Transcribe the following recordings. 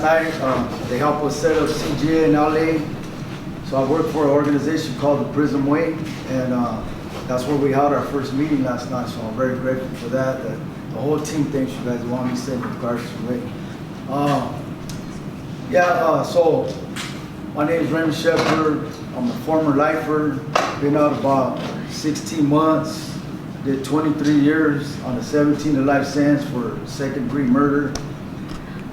Night, they helped us set up CGA in LA. So I work for an organization called the Prism Way, and that's where we held our first meeting last night. So I'm very grateful for that. The whole team thanks you guys. Want me to send regards to Way. So my name is Raymond Shepard. I'm a former lifer. Been out about 16 months. Did 23 years on a 17 to life sentence for second-degree murder.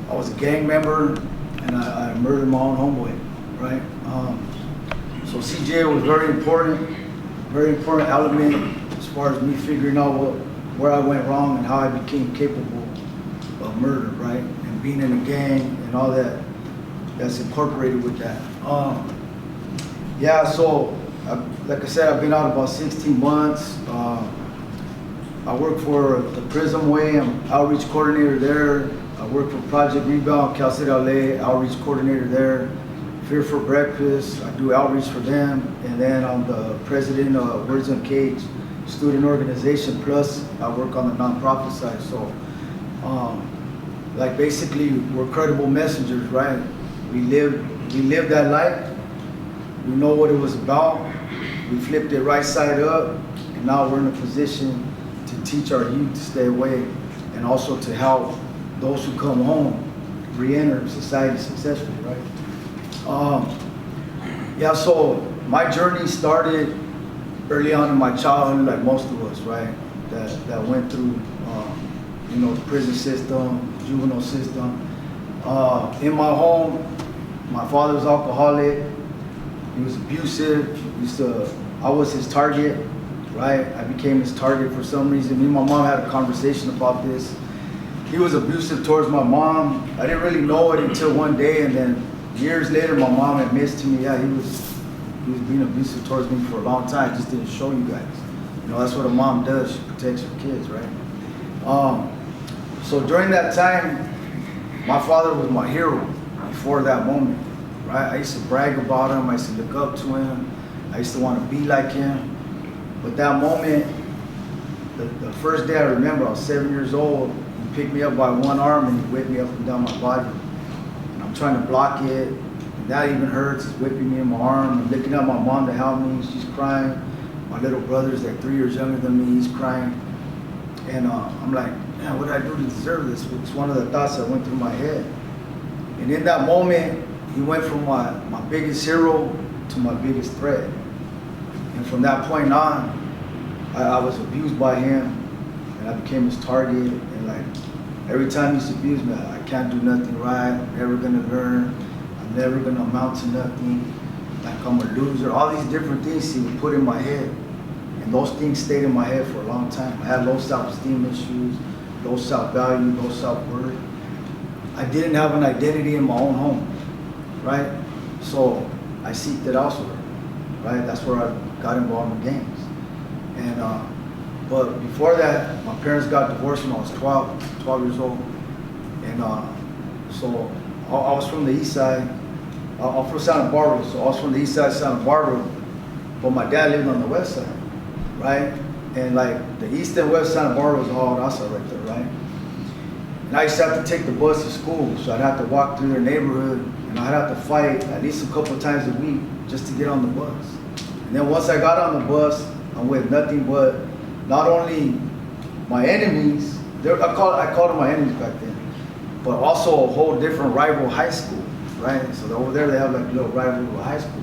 I was a gang member, and I murdered my own homeboy, right? So CJ was very important element as far as me figuring out where I went wrong and how I became capable of murder, right? And being in a gang and all that's incorporated with that. Like I said, I've been out about 16 months. I work for the Prism Way. I'm outreach coordinator there. I work for Project Rebound, Cal State LA, outreach coordinator there. Fear for Breakfast, I do outreach for them. And then I'm the president of Words Uncaged student organization, plus I work on the nonprofit side. So, basically, we're credible messengers, right? We live that life. We know what it was about. We flipped it right side up, and now we're in a position to teach our youth to stay away, and also to help those who come home re-enter society successfully, right? So my journey started early on in my childhood, like most of us, right? That went through, the prison system, juvenile system. In my home, my father was alcoholic. He was abusive. I was his target, right? I became his target for some reason. Me and my mom had a conversation about this. He was abusive towards my mom. I didn't really know it until one day, and then years later, my mom admits to me, yeah, he was being abusive towards me for a long time. I just didn't show you guys. That's what a mom does. She protects her kids, right? So during that time, my father was my hero before that moment, right? I used to brag about him. I used to look up to him. I used to want to be like him. But that moment, the first day I remember, I was 7 years old. He picked me up by one arm and he whipped me up and down my body. And I'm trying to block it. And that even hurts. He's whipping me in my arm. I'm looking at my mom to help me. She's crying. My little brother's like 3 years younger than me. He's crying. And I'm like, man, what did I do to deserve this? It's one of the thoughts that went through my head. And in that moment, he went from my biggest hero to my biggest threat. And from that point on, I was abused by him, and I became his target. And every time he used to abuse me, I can't do nothing right. I'm never gonna learn. I'm never gonna amount to nothing. Like I'm a loser. All these different things he would put in my head, and those things stayed in my head for a long time. I had low self-esteem issues, low self-value, low self-worth. I didn't have an identity in my own home, right? So I seeked it elsewhere, right? That's where I got involved in gangs. And but before that, my parents got divorced when I was 12 years old. And so I was from the east side. I'm from Santa Barbara, so I was from the east side of Santa Barbara, but my dad lived on the west side, right? And the east and west Santa Barbara was all outside right there, right? And I used to have to take the bus to school, so I'd have to walk through their neighborhood, and I'd have to fight at least a couple of times a week just to get on the bus. And then once I got on the bus, I'm with nothing but not only my enemies, I called them my enemies back then, but also a whole different rival high school, right? So over there they have a little rival high school.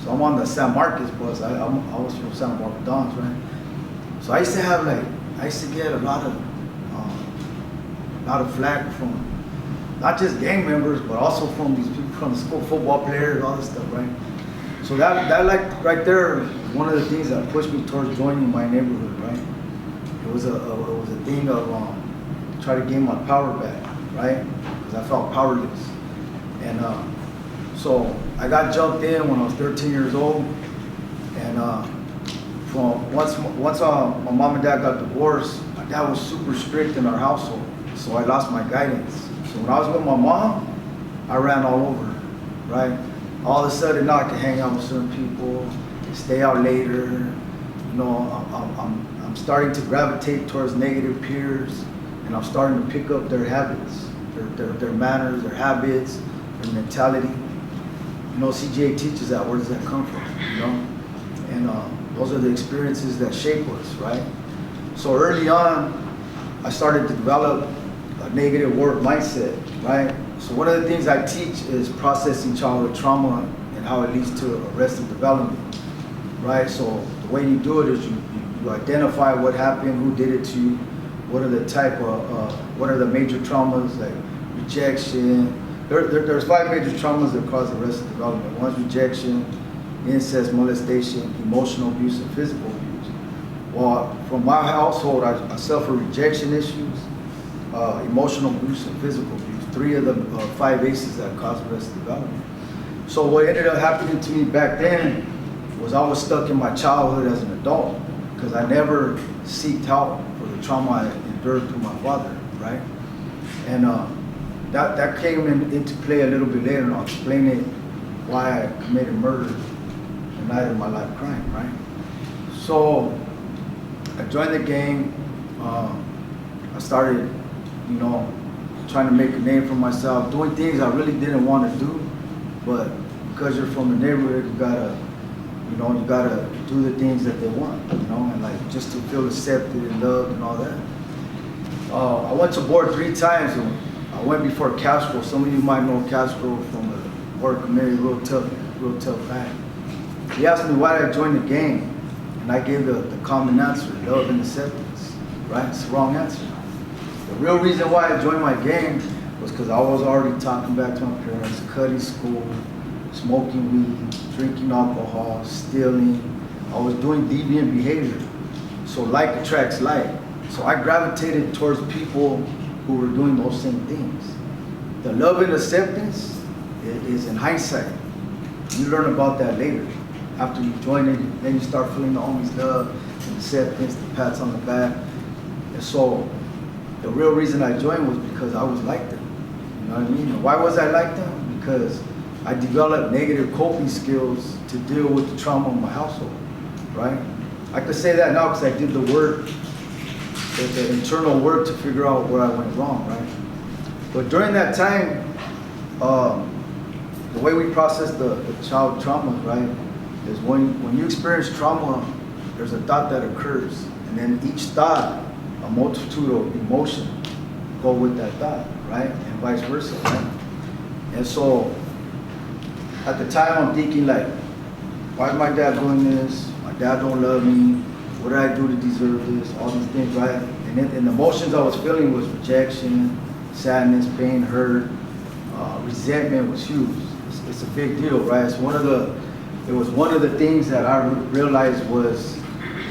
So I'm on the San Marcos bus. I was from Santa Barbara Dons, right? So I used to get a lot of flack from not just gang members, but also from these people from the school, football players, all this stuff, right? So that right there, one of the things that pushed me towards joining my neighborhood, right? It was a thing of try to gain my power back, right? Because I felt powerless. And so I got jumped in when I was 13 years old. And once my mom and dad got divorced, my dad was super strict in our household. So I lost my guidance. So when I was with my mom, I ran all over, right? All of a sudden now I can hang out with certain people, stay out later. I'm starting to gravitate towards negative peers, and I'm starting to pick up their habits, their manners, their habits, their mentality. You know, CGA teaches that. Where does that come from? You know, and those are the experiences that shape us, right? So early on, I started to develop a negative work mindset, right? So one of the things I teach is processing childhood trauma and how it leads to arrested development, right? So the way you do it is you identify what happened, who did it to you, what are the what are the major traumas like rejection. There's 5 major traumas that cause arrested development. One's rejection, incest, molestation, emotional abuse, and physical abuse. Well, from my household, I suffer rejection issues, emotional abuse, and physical abuse. 3 of the 5 ACEs that cause arrested development. So what ended up happening to me back then was I was stuck in my childhood as an adult because I never seeked help for the trauma I endured through my father, right? And that came into play a little bit later, and I'll explain it why I committed murder the night of my life crime, right? So I joined the gang. I started, you know, trying to make a name for myself, doing things I really didn't want to do, but because you're from the neighborhood, you gotta do the things that they want, you know, and like just to feel accepted and loved and all that. I went to board 3 times. And I went before Castro. Some of you might know Castro from the board committee, real tough guy. He asked me why I joined the gang, and I gave the common answer: love and acceptance. Right? It's the wrong answer. The real reason why I joined my gang was because I was already talking back to my parents, cutting school, smoking weed, drinking alcohol, stealing. I was doing deviant behavior. So like attracts like. So I gravitated towards people who were doing those same things. The love and acceptance is in hindsight. You learn about that later. After you join it, then you start feeling the homies' love and acceptance, the pats on the back. And so the real reason I joined was because I was like them. You know what I mean? And why was I like them? Because I developed negative coping skills to deal with the trauma in my household, right? I could say that now because I did the work, the internal work to figure out where I went wrong, right? But during that time, the way we process the child traumas, right, is when you experience trauma, there's a thought that occurs, and then each thought, a multitude of emotions go with that thought, right, and vice versa, right? And so, at the time, I'm thinking like, why is my dad doing this? My dad don't love me. What did I do to deserve this? All these things, right? And then the emotions I was feeling was rejection, sadness, pain, hurt, resentment was huge. It's a big deal, right? It was one of the things that I realized was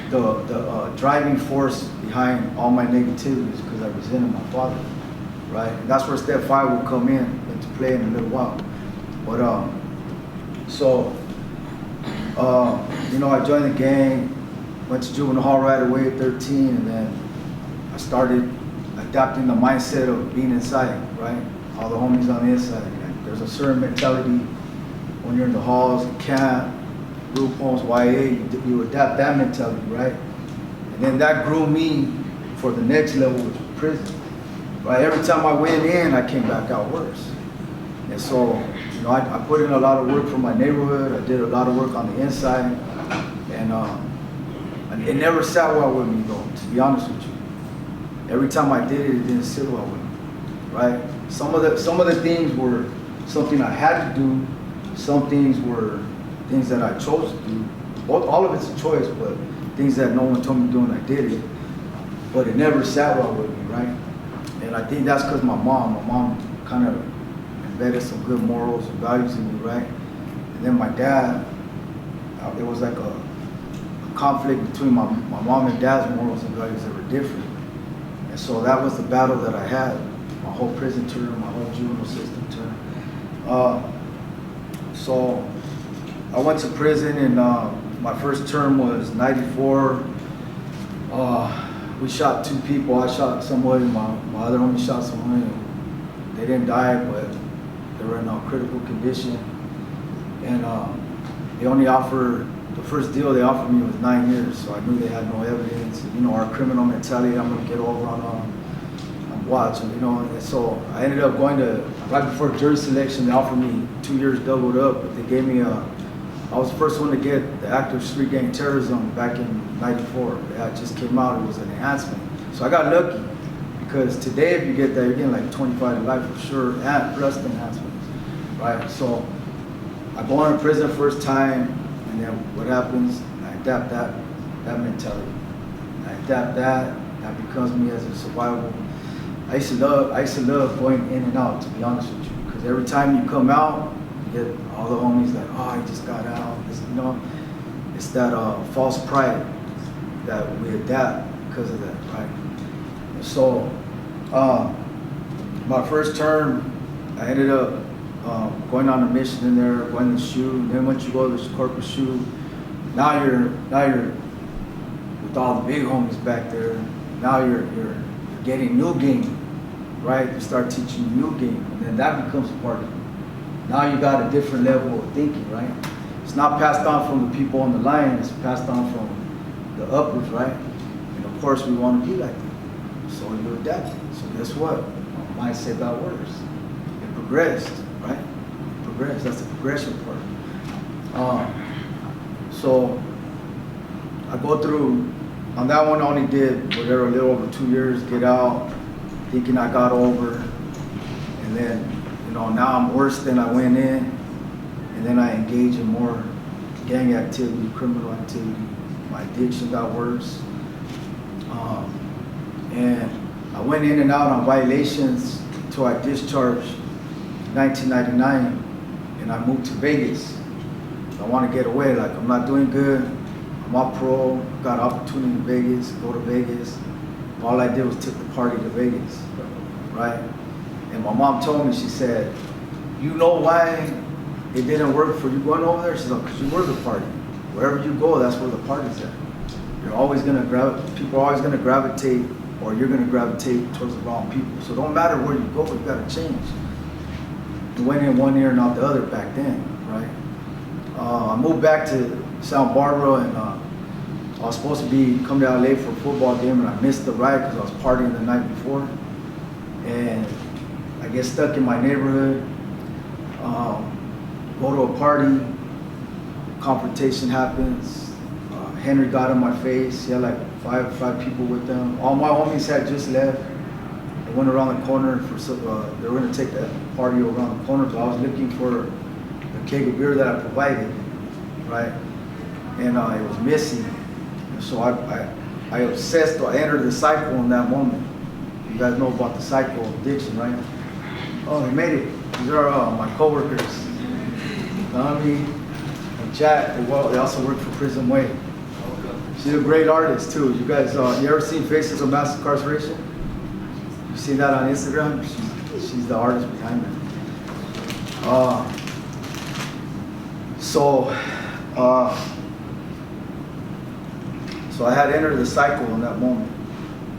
the driving force behind all my negativities because I resented my father, right? And that's where step 5 will come into play in a little while. But you know, I joined the gang. Went to juvenile hall right away at 13, and then I started adopting the mindset of being inside, right? All the homies on the inside. Like, there's a certain mentality when you're in the halls, camp, group homes, YA, you adapt that mentality, right? And then that grew me for the next level, which was prison, right? Every time I went in, I came back out worse. And so, you know, I put in a lot of work for my neighborhood. I did a lot of work on the inside, and it never sat well with me, though, to be honest with you. Every time I did it, it didn't sit well with me, right? Some of the things were something I had to do. Some things were things that I chose to do. All of it's a choice, but things that no one told me to do and I did it. But it never sat well with me, right? And I think that's because my mom kind of embedded some good morals and values in me, right? And then my dad, it was like a conflict between my mom and dad's morals and values that were different. And so that was the battle that I had, my whole prison term, my whole juvenile system term. So I went to prison, and my first term was 94. We shot 2 people. I shot somebody, my other homie shot someone, and they didn't die, but they were in a critical condition. And they only offered, the first deal they offered me was 9 years, so I knew they had no evidence. You know, our criminal mentality, I'm gonna get over on them, I'm watch, and and so I ended up going to, right before jury selection, they offered me 2 years doubled up, but they gave me I was the first one to get the active street gang terrorism back in '94. It just came out, it was an enhancement. So I got lucky, because today if you get that, you're getting like 25 to life for sure, and plus the enhancements, right? So I go into prison first time, and then what happens, I adapt that mentality. I adapt that becomes me as a survival. I used to love going in and out, to be honest with you, because every time you come out, you get all the homies like, oh, I just got out. It's that false pride that we adapt because of that, right? So, my first term, I ended up going on a mission in there, going to shoot. Then once you go to the corporate shoot, now you're with all the big homies back there. Now you're getting new game, right? They start teaching you new game, and then that becomes a part of you. Now you got a different level of thinking, right? It's not passed on from the people on the line, it's passed on from the uppers, right? And of course we want to be like that. So you adapt. So guess what? Mindset got worse. It progressed, right? It progressed. That's the progression part. So I go through, on that one I only did whatever, a little over 2 years, get out, thinking I got over, and then now I'm worse than I went in, and then I engage in more gang activity, criminal activity. My addiction got worse. And I went in and out on violations until I discharged in 1999, and I moved to Vegas. I want to get away, like I'm not doing good, I'm off parole, got opportunity in Vegas, go to Vegas. All I did was took the party to Vegas, right? And my mom told me, she said, you know why it didn't work for you going over there? She said, because you were the party. Wherever you go, that's where the party's at. You're always gonna people are always gonna gravitate, or you're gonna gravitate towards the wrong people. So it don't matter where you go, you gotta change. You went in one ear and out the other back then, right? I moved back to Santa Barbara, and I was supposed to be coming to LA for a football game, and I missed the ride because I was partying the night before. And I get stuck in my neighborhood, go to a party, confrontation happens. Henry got in my face. He had like five people with them. All my homies had just left. They went around the corner they were gonna take that party around the corner, but I was looking for a keg of beer that I provided, right? And it was missing. And so I obsessed, I entered the cycle in that moment. You guys know about the cycle of addiction, right? Oh, they made it. These are my coworkers. Tommy and Jack, they also work for Prison Way. She's a great artist too. You guys, you ever seen Faces of Mass Incarceration? You see that on Instagram? She's the artist behind it. So I had entered the cycle in that moment.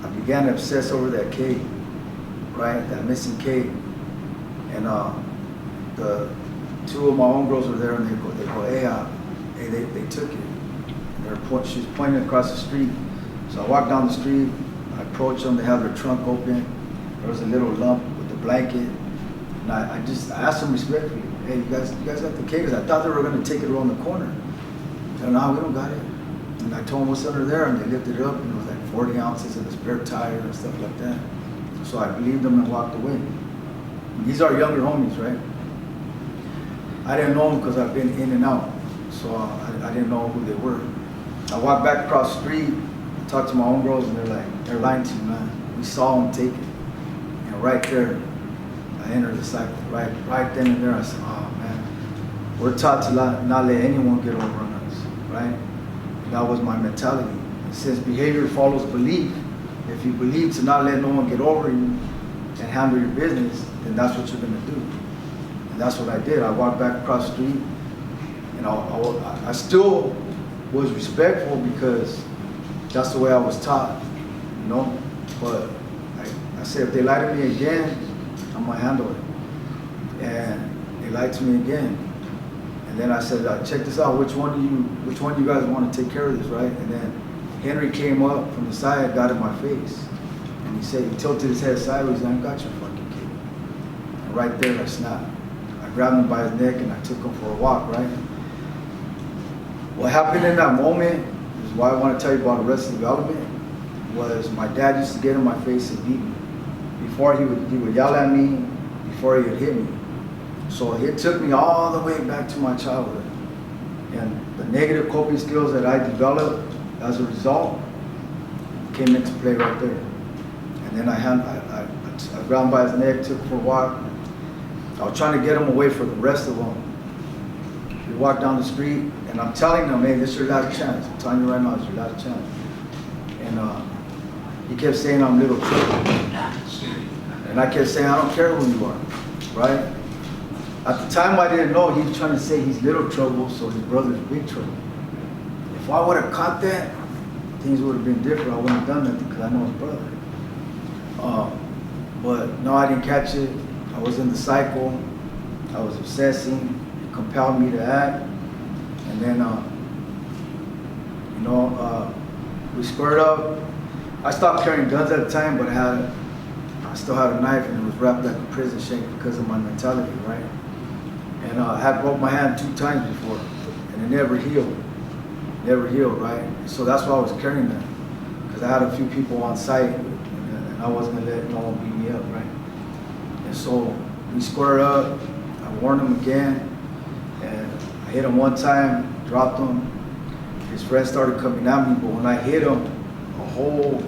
I began to obsess over that cake, right? That missing cake. And the two of my homegirls were there, and they go, hey, they took it. And she was pointing across the street. So I walked down the street, I approached them, they had their trunk open. There was a little lump with the blanket. And I asked them respectfully, hey, you guys got the cake? I thought they were gonna take it around the corner. They said, no, we don't got it. And I told them what's under there, and they lifted it up, and it was like 40 ounces of a spare tire and stuff like that. So I believed them and walked away. And these are younger homies, right? I didn't know them because I've been in and out, so I didn't know who they were. I walked back across the street, talked to my homegirls, and they're lying to you, man. We saw them take it. And right there, I entered the cycle. Right then and there, I said, oh man, we're taught to not let anyone get over on us, right? That was my mentality. It says behavior follows belief. If you believe to not let no one get over you and handle your business, then that's what you're gonna do. And that's what I did. I walked back across the street, and I still was respectful because that's the way I was taught, you know? But I said, if they lie to me again, I'm gonna handle it. And they lied to me again. And then I said, check this out, which one of you guys want to take care of this, right? And then Henry came up from the side, got in my face. And he said, he tilted his head sideways, I got your fucking kid. And right there, I snapped. I grabbed him by his neck and I took him for a walk, right? What happened in that moment is why I want to tell you about Arrested Development, was my dad used to get in my face and beat me. Before he would yell at me, before he would hit me. So it took me all the way back to my childhood. And the negative coping skills that I developed as a result came into play right there. And then I grabbed him by his neck, took him for a walk. I was trying to get him away from the rest of them. We walked down the street, and I'm telling him, hey, this is your last chance. I'm telling you right now, it's your last chance. And he kept saying I'm little trouble. And I kept saying, I don't care who you are, right? At the time I didn't know, he was trying to say he's little trouble, so his brother's big trouble. If I would have caught that, things would have been different. I wouldn't have done nothing because I know his brother. But no, I didn't catch it. I was in the cycle. I was obsessing. It compelled me to act. And then, we squared up. I stopped carrying guns at the time, but I still had a knife, and it was wrapped like a prison shank because of my mentality, right? And I had broke my hand 2 times before, and it never healed. Never healed, right? So that's why I was carrying that, because I had a few people on site, and I wasn't gonna let no one beat me up, right? And so we squared up. I warned him again, and I hit him 1 time, dropped him. His friends started coming at me, but when I hit him, a whole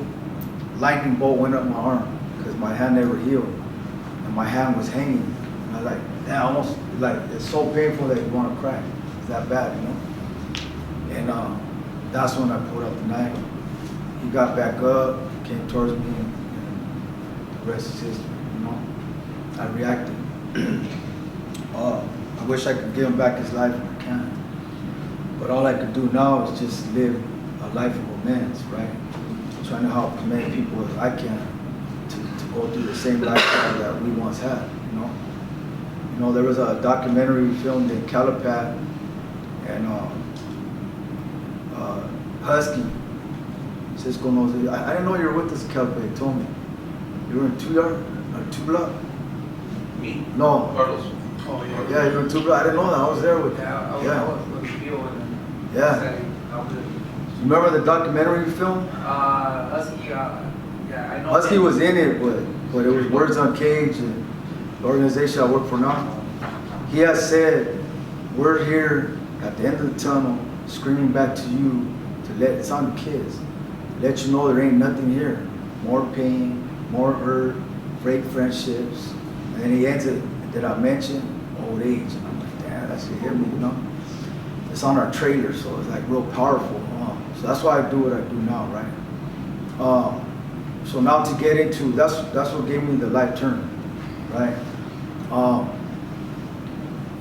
lightning bolt went up my arm because my hand never healed, and my hand was hanging. And I was like, damn, almost like it's so painful that you want to cry. It's that bad, you know. And that's when I pulled out the knife. He got back up, came towards me, and the rest is history, you know. I reacted. I wish I could give him back his life, and I can't. But all I could do now is just live a life of amends, right? Trying to help as many people as I can to go through the same lifestyle that we once had, you know. You know, there was a documentary filmed in Calipat, and Husky, Cisco knows it. I didn't know you were with us in Calipat, he told me. You were in 2 yard or 2 block? Me? No. Carlos. Oh, yeah. Yeah, you were in 2 block. I didn't know that. I was there with you. Yeah, Yeah. I was with Theo and Yeah. Remember the documentary you filmed? Husky, yeah, I know. Husky was in it, but it was Words on Cage, and the organization I work for now. He has said, we're here at the end of the tunnel, screaming back to you to it's on the kids, let you know there ain't nothing here. More pain, more hurt, fake friendships. And then he ends it, did I mention old age? And I'm like, damn, that should hit me, you know? It's on our trailer, so it's like real powerful. So that's why I do what I do now, right? So now to get into, that's what gave me the life turn, right?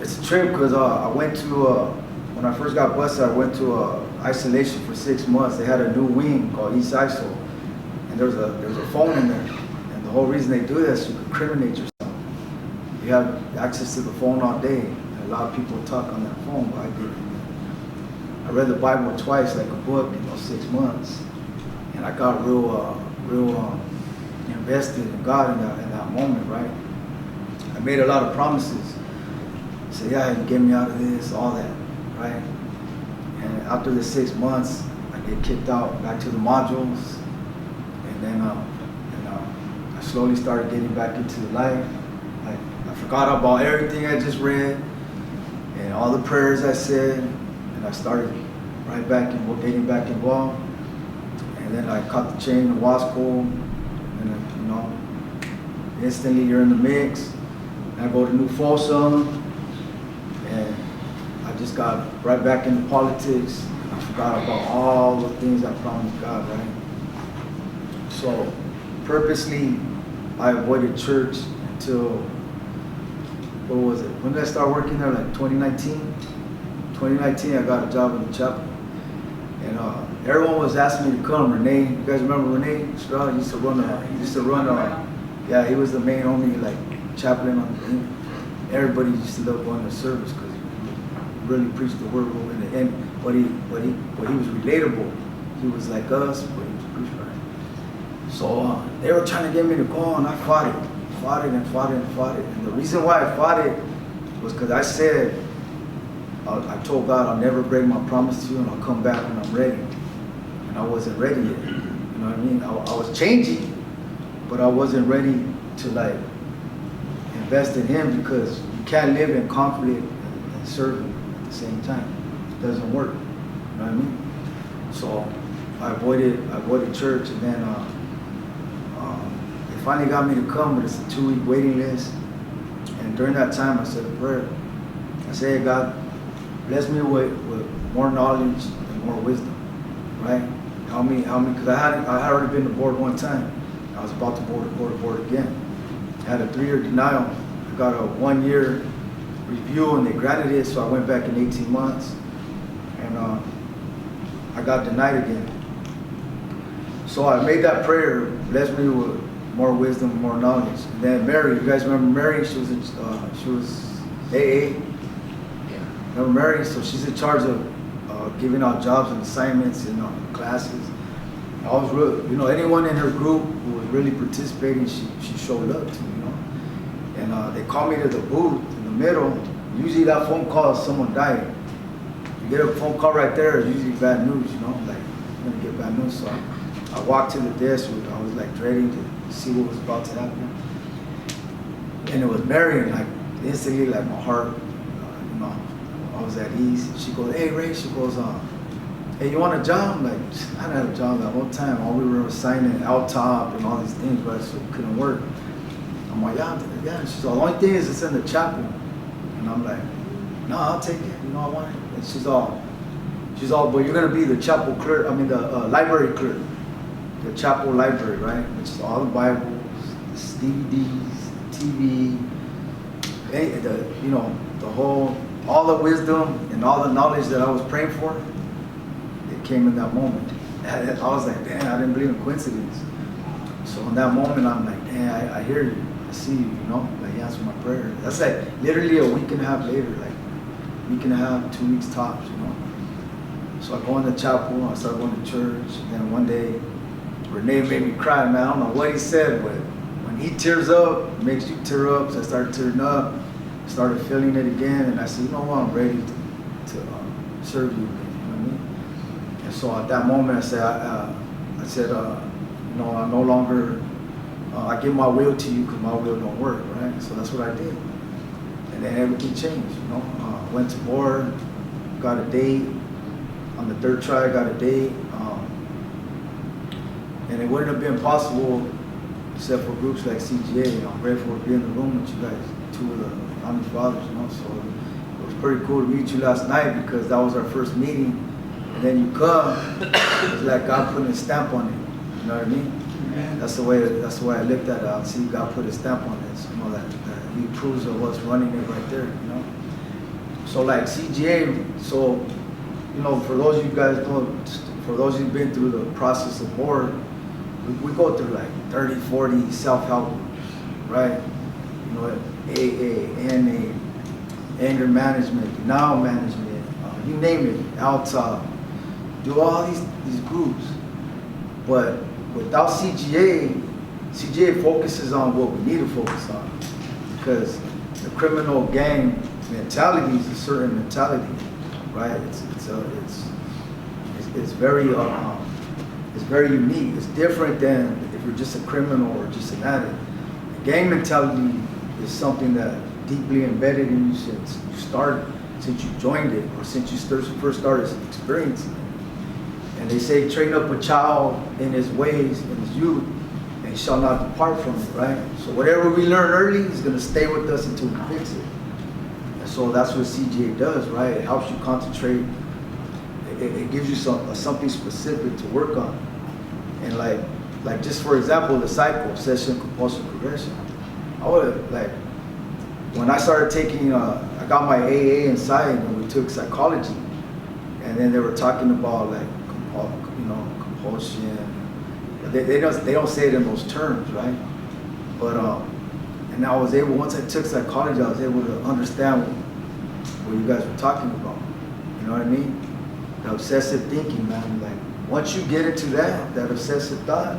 It's a trip because I went to, when I first got busted, I went to isolation for 6 months. They had a new wing called East ISO, and there's a phone in there. And the whole reason they do this is you incriminate yourself. You have access to the phone all day. And a lot of people talk on that phone, but I didn't. I read the Bible twice, like a book, in those 6 months, and I got real invested in God in that moment, right? I made a lot of promises. I said, yeah, you get me out of this, all that, right? And after the 6 months, I get kicked out back to the modules, and then I slowly started getting back into life. I forgot about everything I just read and all the prayers I said. And I started right back and getting back involved. And then I caught the chain in Wasco, and instantly you're in the mix. And I go to New Folsom, and I just got right back into politics. And I forgot about all the things I promised God, right? So purposely, I avoided church until, what was it? When did I start working there? Like 2019? 2019, I got a job in the chapel, and everyone was asking me to come. Renee, you guys remember Renee Stroud? He used to run. Yeah, he was the main only like chaplain on the team. Everybody used to love going to service because he really preached the word. But he was relatable. He was like us, but he was preached right. So they were trying to get me to go, and I fought it. And the reason why I fought it was because I said, I told God, I'll never break my promise to you, and I'll come back when I'm ready. And I wasn't ready yet. You know what I mean? I was changing, but I wasn't ready to like invest in Him, because you can't live in conflict and serve Him at the same time. It doesn't work. You know what I mean? So I avoided church, and then they finally got me to come, but it's a 2-week waiting list. And during that time, I said a prayer. I said, hey, God, bless me with more knowledge and more wisdom, right? Help me, because I had already been to board one time. I was about to board again. I had a 3-year denial. I got a 1-year review, and they granted it, so I went back in 18 months, and I got denied again. So I made that prayer, bless me with more wisdom, more knowledge. And then Mary, you guys remember Mary? She was AA. Remember Mary? So she's in charge of giving out jobs and assignments and classes. I was really, anyone in her group who was really participating, she showed up to, And they called me to the booth in the middle. Usually that phone call, someone died. You get a phone call right there, it's usually bad news, like you're gonna get bad news. So I walked to the desk, I was like dreading to see what was about to happen. And it was Mary, and like instantly, like my heart, I was at ease. She goes, hey Ray, she goes, hey, you want a job? I'm like, I didn't have a job that whole time. All we were signing out top and all these things, but so it couldn't work. I'm like, yeah. She's like, the only thing is it's in the chapel. And I'm like, no, I'll take it. I want it. And she's all, but you're gonna be the chapel clerk. I mean the library clerk, the chapel library, right? Which is all the Bibles, the DVDs, TV, all the wisdom and all the knowledge that I was praying for. It came in that moment. I was like, damn, I didn't believe in coincidence. So in that moment, I'm like, damn, I hear you. I see you, like you answered my prayer. That's like literally a week and a half later, like a week and a half, 2 weeks tops, So I go in the chapel, I start going to church, and then one day, Renee made me cry, man. I don't know what he said, but when he tears up, it makes you tear up. So I started tearing up, started feeling it again, and I said, you know what, I'm ready to serve you again, you know what I mean? And so at that moment, I said, I no longer, I give my will to you because my will don't work, right? So that's what I did. And then everything changed, went to board, got a date. On the 3rd try, I got a date. And it wouldn't have been possible except for groups like CGA. I'm grateful to be in the room with you guys, 2 of the founding fathers, So it was pretty cool to meet you last night because that was our first meeting. And then you come, it's like God putting a stamp on it. You know what I mean? That's the way I looked at it. I see God put a stamp on this. That He approves of what's running it right there. So like CGA, so for those of you guys for those who've been through the process of board, we go through like 30, 40 self-help groups, right? AA, NA, anger management, denial management, you name it, Alta, do all these groups. But without CGA focuses on what we need to focus on, because the criminal gang mentality is a certain mentality, right? It's very unique. It's different than if you're just a criminal or just an addict. The gang mentality is something that deeply embedded in you since you joined it, or since you first started experiencing it. And they say, train up a child in his ways, in his youth, and he shall not depart from it, right? So whatever we learn early is going to stay with us until we fix it. And so that's what CGA does, right? It helps you concentrate. It gives you something specific to work on. And like just for example, the cycle, obsession, compulsion, progression. When I started taking, I got my AA inside, and we took psychology, and then they were talking about like compulsion. They don't say it in those terms, right? But and I was able, once I took psychology, I was able to understand what you guys were talking about. You know what I mean? The obsessive thinking, man. Like once you get into that obsessive thought,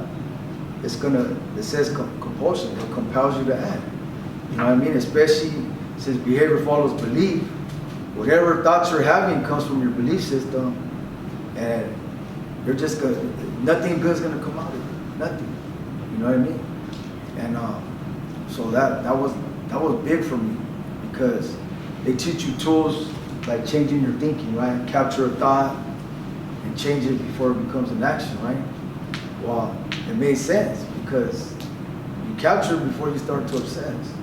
it says compulsion, it compels you to act. You know what I mean? Especially since behavior follows belief, whatever thoughts you're having comes from your belief system, and you're just gonna, nothing good's gonna come out of it, nothing. You know what I mean? And so that was big for me, because they teach you tools like changing your thinking, right? Capture a thought and change it before it becomes an action, right? Well, it made sense because you capture it before you start to obsess,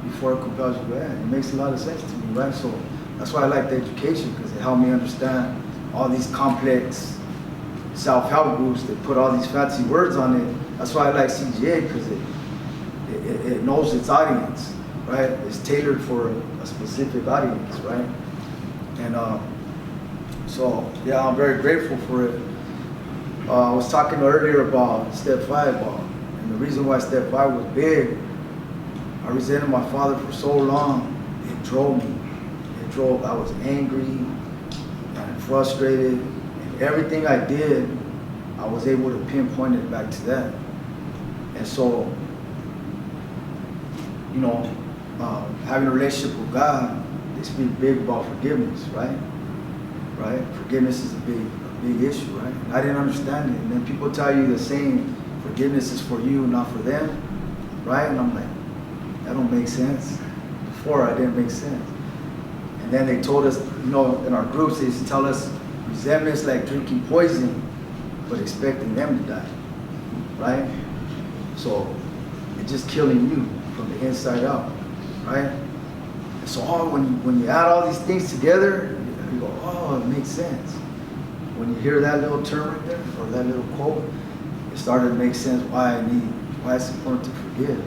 before it compels you to act. It makes a lot of sense to me, right? So that's why I like the education, because it helped me understand all these complex self-help groups that put all these fancy words on it. That's why I like CGA, because it knows its audience, right? It's tailored for a specific audience, right? And so, yeah, I'm very grateful for it. I was talking earlier about Step 5, and the reason why Step 5 was big, I resented my father for so long, it drove me. I was angry and frustrated, and everything I did, I was able to pinpoint it back to that. And so, you know, having a relationship with God, they speak big about forgiveness, right? Right? Forgiveness is a big issue, right? And I didn't understand it. And then people tell you the same, forgiveness is for you, not for them, right? And I'm like, that don't make sense. Before, I didn't make sense. And then they told us, you know, in our groups, they used to tell us resentment's like drinking poison, but expecting them to die, right? So it's just killing you from the inside out, right? And so when you add all these things together, you go, oh, it makes sense. When you hear that little term right there, or that little quote, it started to make sense why it's important to forgive.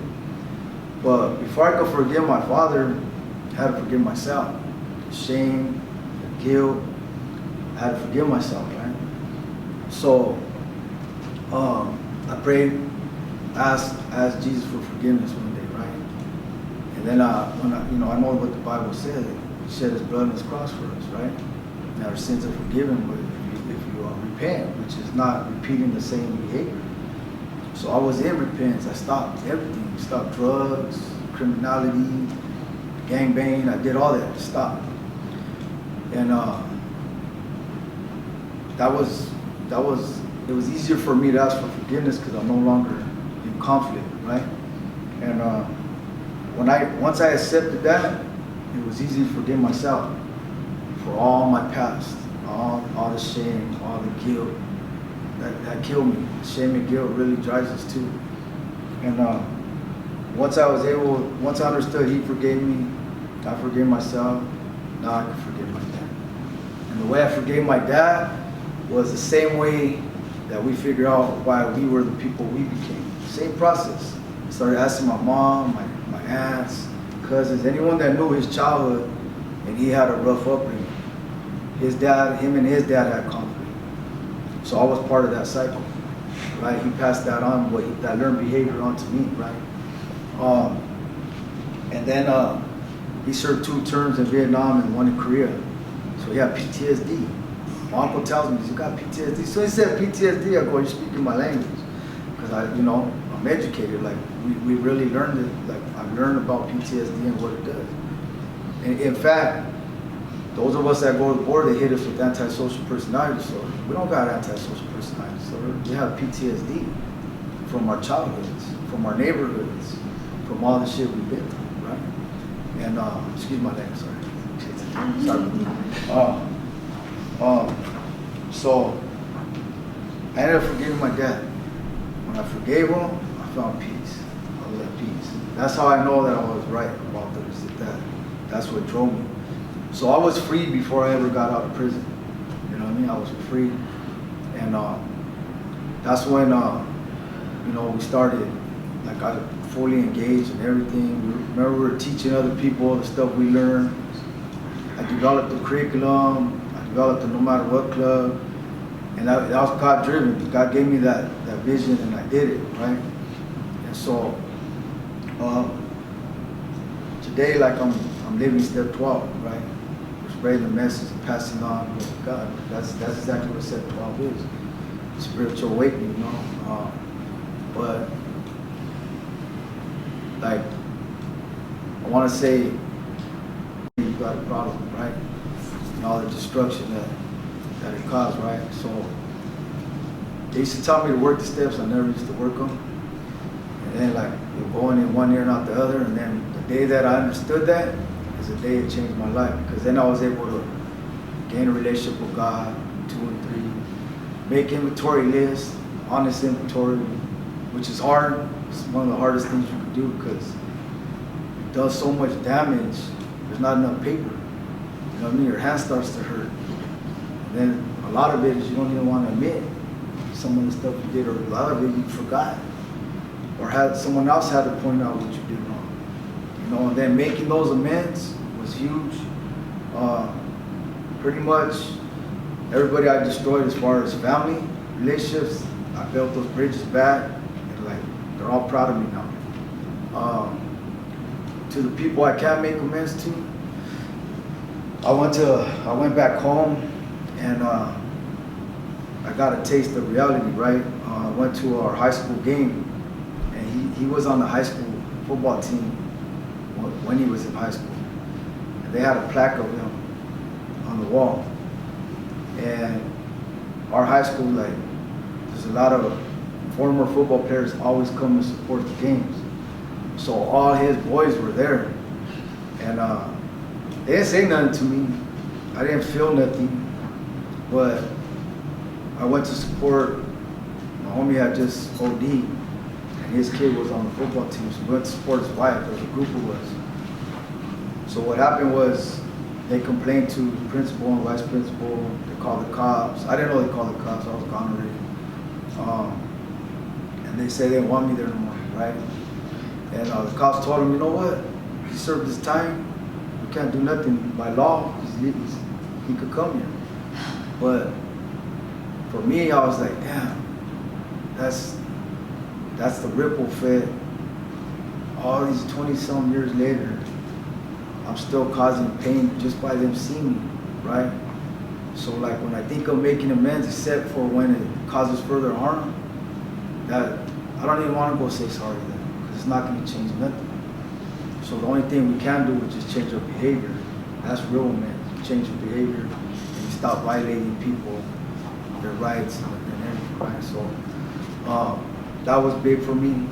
But before I could forgive my father, I had to forgive myself. The shame, the guilt, I had to forgive myself, right? So I prayed, asked Jesus for forgiveness one day, right? And then I know what the Bible said. He shed his blood on his cross for us, right? And our sins are forgiven if you repent, which is not repeating the same behavior. So I was in repentance. I stopped everything. Stopped drugs, criminality, gangbanging. I did all that. Stopped. And it was easier for me to ask for forgiveness because I'm no longer in conflict, right? And once I accepted that, it was easy to forgive myself for all my past, all the shame, all the guilt that killed me. Shame and guilt really drives us too. And once I understood He forgave me, I forgave myself. Now I can forgive my dad. And the way I forgave my dad was the same way that we figured out why we were the people we became. Same process. I started asking my mom, my aunts, cousins, anyone that knew his childhood, and he had a rough upbringing. Him and his dad had conflict. So I was part of that cycle, right? He passed that on, that learned behavior onto me, right? And then he served 2 terms in Vietnam and 1 in Korea. So he had PTSD. My uncle tells me, you got PTSD? So he said PTSD, I go, you're speaking my language. Because I'm educated, like we really learned it, like I've learned about PTSD and what it does. And in fact, those of us that go to the board, they hit us with antisocial personality disorder. We don't got antisocial personality disorder. We have PTSD from our childhoods, from our neighborhoods, from all the shit we've been through, right? And excuse my language, sorry. So I ended up forgiving my dad. When I forgave him, I found peace. I was at peace. That's how I know that I was right about that. That's what drove me. So I was free before I ever got out of prison. You know what I mean? I was free. And that's when, we started, like I fully engaged in everything. Remember we were teaching other people the stuff we learned. I developed the curriculum. I developed the No Matter What Club. And that was God driven. God gave me that vision and I did it, right? And so today, like I'm living step 12, right? Spreading the message and passing on with God. That's exactly what step 12 is. Spiritual awakening, But like, I want to say you got a problem, right? And all the destruction that it caused, right? So they used to tell me to work the steps. I never used to work them. And then like you're going in one ear and out the other. And then the day that I understood that is the day it changed my life, because then I was able to gain a relationship with God, 2 and 3, make inventory lists, honest inventory, which is hard. It's one of the hardest things you can do because it does so much damage. There's not enough paper. You know what I mean? Your hand starts to hurt. And then a lot of it is you don't even want to admit some of the stuff you did, or a lot of it you forgot, or had someone else had to point out what you did wrong. You know, and then making those amends was huge. Pretty much everybody I destroyed as far as family, relationships, I built those bridges back, and like they're all proud of me now. To the people I can't make amends to, I went back home and I got a taste of reality, right? I went to our high school game, and he was on the high school football team when he was in high school. And they had a plaque of him on the wall. And our high school, like, there's a lot of former football players always come to support the games. So all his boys were there. And they didn't say nothing to me. I didn't feel nothing. But I went to support, my homie had just OD, and his kid was on the football team, so we went to support his wife, or the group of us. So what happened was, they complained to the principal and vice principal, they called the cops. I didn't know they called the cops, I was gone already. And they said they didn't want me there no more, right? And the cops told him, you know what, he served his time, we can't do nothing by law, he could come here. But for me, I was like, damn, that's the ripple effect. All these 20-some years later, I'm still causing pain just by them seeing me, right? So like when I think of making amends, except for when it causes further harm, that I don't even want to go say sorry then, because it's not going to change nothing. So the only thing we can do is just change our behavior. That's real amends. You change your behavior and you stop violating people, their rights and everything, right? So that was big for me.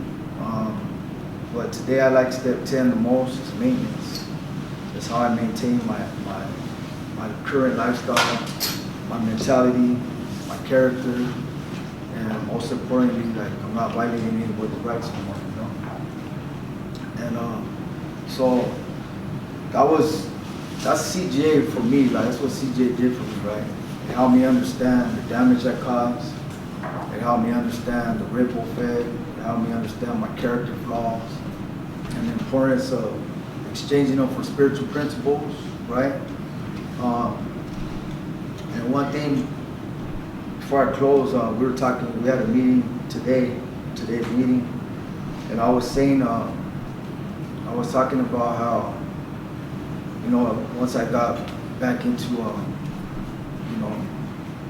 But today I like step 10 the most is maintenance. That's how I maintain my current lifestyle, my mentality, my character, and most importantly, like I'm not violating anybody's rights anymore, you know? And so that's CJ for me, like that's what CJ did for me, right? It helped me understand the damage I caused. It helped me understand the ripple effect. It helped me understand my character flaws and the importance of exchanging them for spiritual principles, right? And one thing before I close, we had a meeting today's meeting, and I was saying, I was talking about how, you know, once I got back into,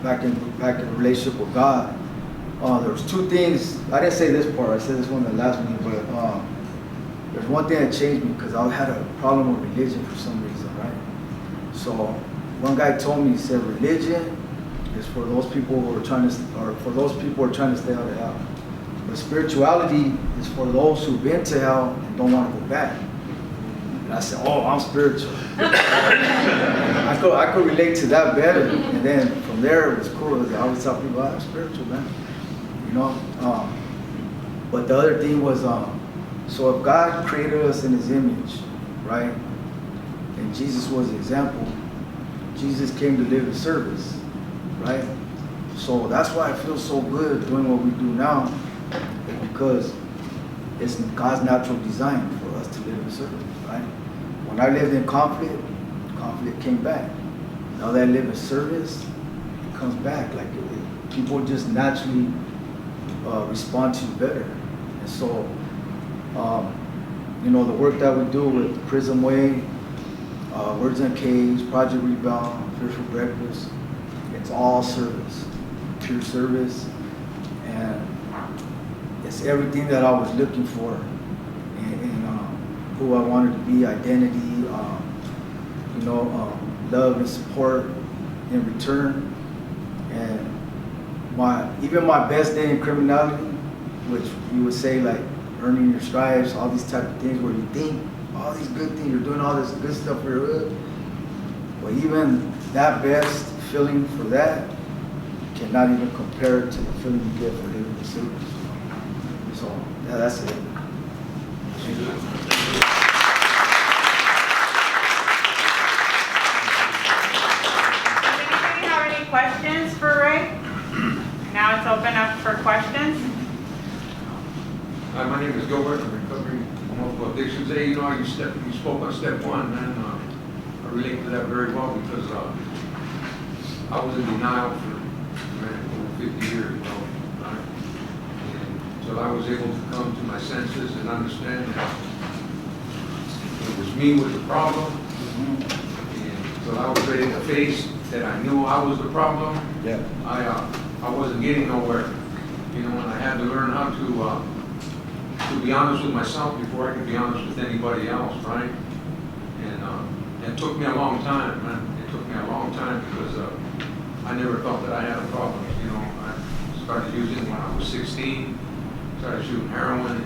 back in a relationship with God, there was 2 things. I didn't say this part. I said this one in the last meeting, but there's one thing that changed me because I had a problem with religion for some reason, right? So one guy told me, he said, religion is for those people who are trying to stay out of hell. But spirituality is for those who've been to hell and don't want to go back. And I said, oh, I'm spiritual. I could relate to that better. And then from there, it was cool. I always tell people, I'm spiritual, man. You know? But the other thing was, so if God created us in His image, right? And Jesus was the example. Jesus came to live in service, right? So that's why I feel so good doing what we do now, because it's God's natural design for us to live in service, right? When I lived in conflict came back. Now that I live in service, it comes back. Like people just naturally respond to you better. And so, you know, the work that we do with Prism Way, Words in a Cage, Project Rebound, Fish for Breakfast, it's all service, pure service, and it's everything that I was looking for, and who I wanted to be, identity, love and support in return. And even my best day in criminality, which you would say like earning your stripes, all these type of things where you think all these good things, you're doing all this good stuff for your hood. But even that best feeling for that cannot even compare to the feeling you get for living the city. So yeah, that's it. Does anybody have any questions for Ray? Now it's open up for questions. Hi, my name is Gilbert. I'm recovering from multiple addictions. Hey, you spoke on step one, man. I relate to that very well because I was in denial for over 50 years, right? And until I was able to come to my senses and understand that it was me with the problem, and until I was ready to face that I knew I was the problem, Yeah. I wasn't getting nowhere. You know, and I had to learn how to be honest with myself before I could be honest with anybody else, right? And it took me a long time, man. It took me a long time because I never thought that I had a problem. You know, I started using when I was 16, started shooting heroin.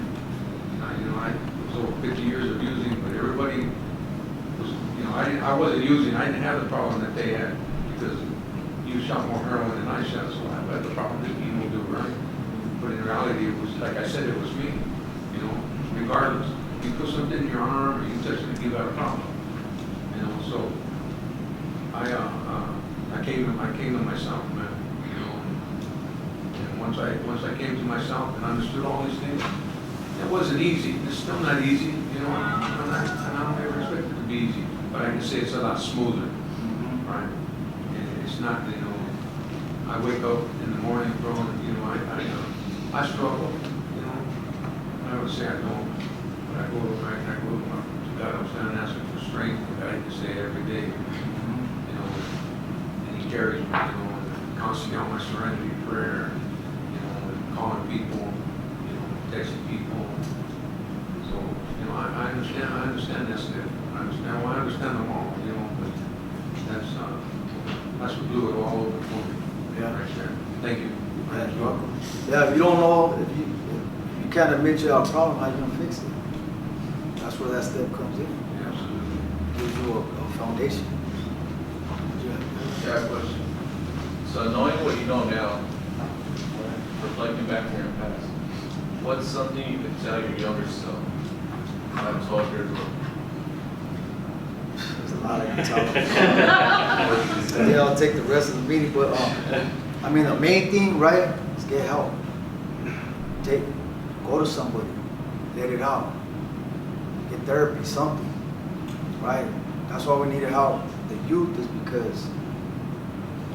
I was over 50 years of using, but everybody was, I wasn't using. I didn't have the problem that they had because you shot more heroin than I shot, so I had the problem that people do, right? But in reality, it was, like I said, it was me. You know, regardless, you put something in your arm or you touch it, you got a problem. You know, so I came to myself, man. You know, and once I came to myself and understood all these things, it wasn't easy. It's still not easy, you know, and I don't ever expect it to be easy. But I can say it's a lot smoother, right? And it's not, you know, I wake up in the morning, bro, and, you know, I struggle, you know. I would say I don't, but I go to God, I'm standing asking for strength, for God to say every day, you know, and He carries me, you know, and constantly on my serenity prayer, you know, and calling people, you know, texting people. So, you know, I understand that step. I understand them all, you know, but that's what blew it all over for me. Yeah. Right there. Thank you. Yeah, you're welcome. Yeah, if you don't know, if you can't admit you have a problem, how you gonna fix it? That's where that step comes in. Yeah, absolutely. Gives you a foundation. Yeah, question. So knowing what you know now, reflecting back on your past, what's something you could tell your younger self, 12 years old? There's a lot I can talk about. Yeah, I'll take the rest of the meeting, but I mean, the main thing, right, is get help. Go to somebody, let it out, get therapy, something, right? That's why we need to help the youth, is because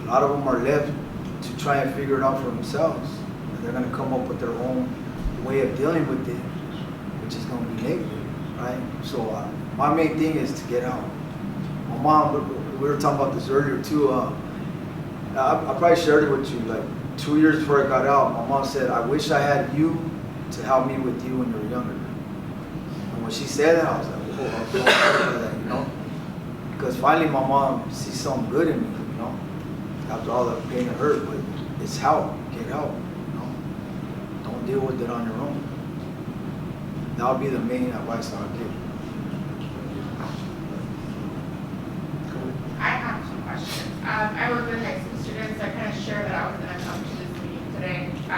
a lot of them are left to try and figure it out for themselves, and they're gonna come up with their own way of dealing with it, which is gonna be negative, right? So my main thing is to get out. My mom, we were talking about this earlier too. I probably shared it with you. Like 2 years before I got out, my mom said, "I wish I had you to help me with you when you were younger." And when she said that, I was like, "Whoa, I'm so proud of that," you know? Because finally, my mom sees something good in me, you know. After all the pain and hurt, but it's help. Get help, you know. Don't deal with it on your own. That would be the main advice I would give. I have some questions. I work with high school students. I kind of share that I was going to come to this meeting today, so I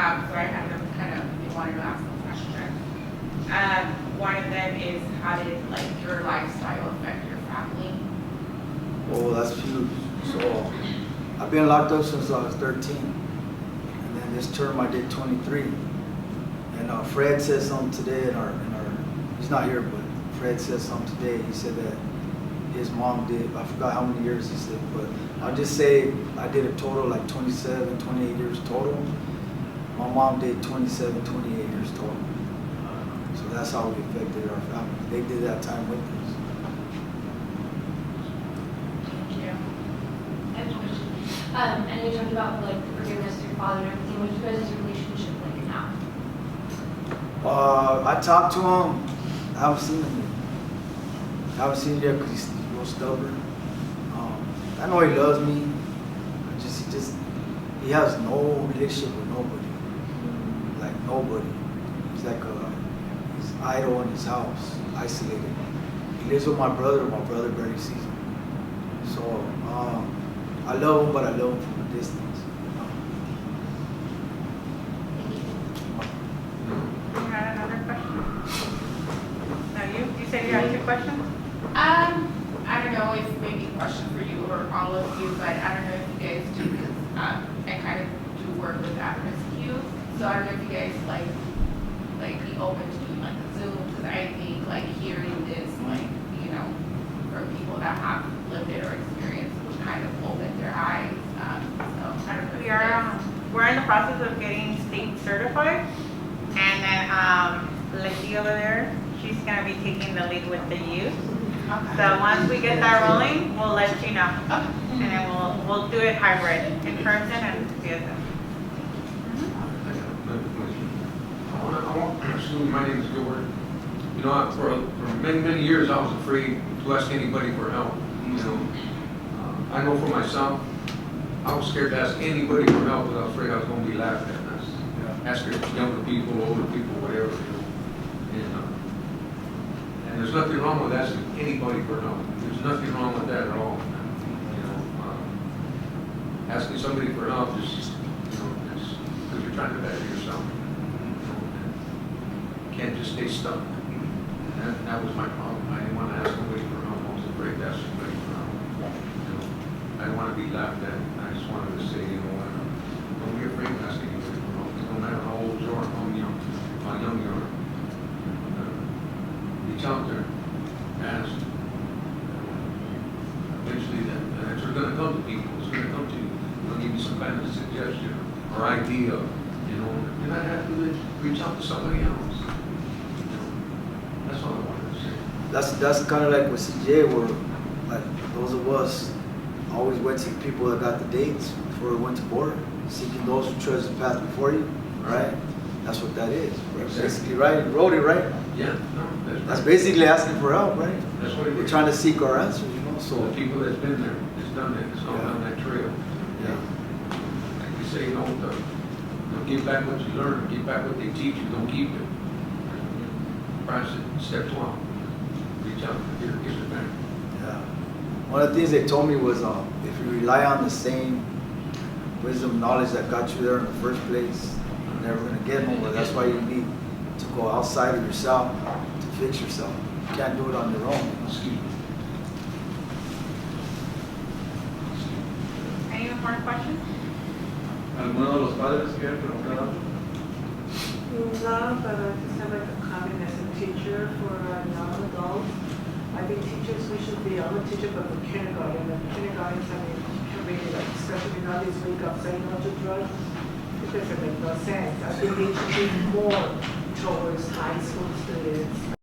had them kind of wanted to ask a question. One of them is, how did your lifestyle affect your family? Oh, that's huge. So I've been locked up since I was 13, and then this term I did 23. And Fred said something today in our he's not here, but Fred said something today. He said that his mom did, I forgot how many years he said, but I'll just say I did a total like 27, 28 years total. My mom did 27, 28 years total. So that's how we affected our family. They did that time with us. Thank you. I have a question. I know you talked about like the forgiveness of your father and everything. What's your guys' relationship like now? I talked to him. I haven't seen him yet. I haven't seen him yet because he's real stubborn. I know he loves me. He has no relationship with nobody. Like nobody. He's like he's idle in his house, isolated. He lives with my brother. My brother barely sees him. So I love him, but I love him from a distance. You had another question? No, you said you had 2 questions? I don't know if maybe a question for you or all of you, but I don't know if you guys do, because I kind of do work with at-risk youth. So I don't know if you guys like be open to doing like a Zoom, because I think like hearing this, like, you know, from people that have lived it or experienced would kind of open their eyes. So I don't know if We you are, guys. we're in the process of getting state certified. And then, Lacey over there, she's gonna be taking the lead with the youth. So once we get that rolling, we'll let you know. And then we'll do it hybrid, in person and via Zoom. I got another question. Excuse me, my name is Gilbert. You know, for many years, I was afraid to ask anybody for help, you know. I know for myself, I was scared to ask anybody for help because I was afraid I was going to be laughed at. Asking younger people, older people, whatever, you know. And there's nothing wrong with asking anybody for help. There's nothing wrong with that at all. You know, asking somebody for help is, you know, it's because you're trying to better yourself. You know, and you can't just stay stuck. And that was my problem. I didn't want to ask nobody for help. I was afraid to ask somebody for help. You know, I didn't want to be laughed at. I just wanted to say, you know, don't be afraid to ask anybody for help. No matter how old you are, how young you are. Reach out there, ask. Eventually, that answer is going to come to people. It's going to come to you. They'll give you some kind of suggestion or idea. You know, you not have to reach out to somebody else. You know, that's all I wanted to say. That's kind of like with CJ, where like those of us always went to people that got the dates before we went to board, seeking those who tread the path before you, right? That's what that is. Basically, right? You wrote it, right? Yeah, no, That's basically asking for help, right? That's what it We're is. trying to seek our answers, you know. So So the people that's been there, that's done that, that's gone down that trail. yeah, Like you say, you know, don't give back what you learn, give back what they teach you, don't keep it. Practice it. Step 12. Reach out, give it back. yeah. One of the things they told me was, if you rely on the same wisdom, knowledge that got you there in the first place, you're never gonna get nowhere. That's why you need to go outside of yourself to fix yourself. You can't do it on your own. You know? Excuse me. Any more questions? ¿Alguno de los padres quiere preguntar algo? No, but I just have like a comment as a teacher for young adults. I think teachers, we should be, I'm a teacher, but for kindergarten, and kindergartens, I mean, can really like, especially now this week of saying no to drugs, it doesn't make no sense. I think they should be more towards high school students.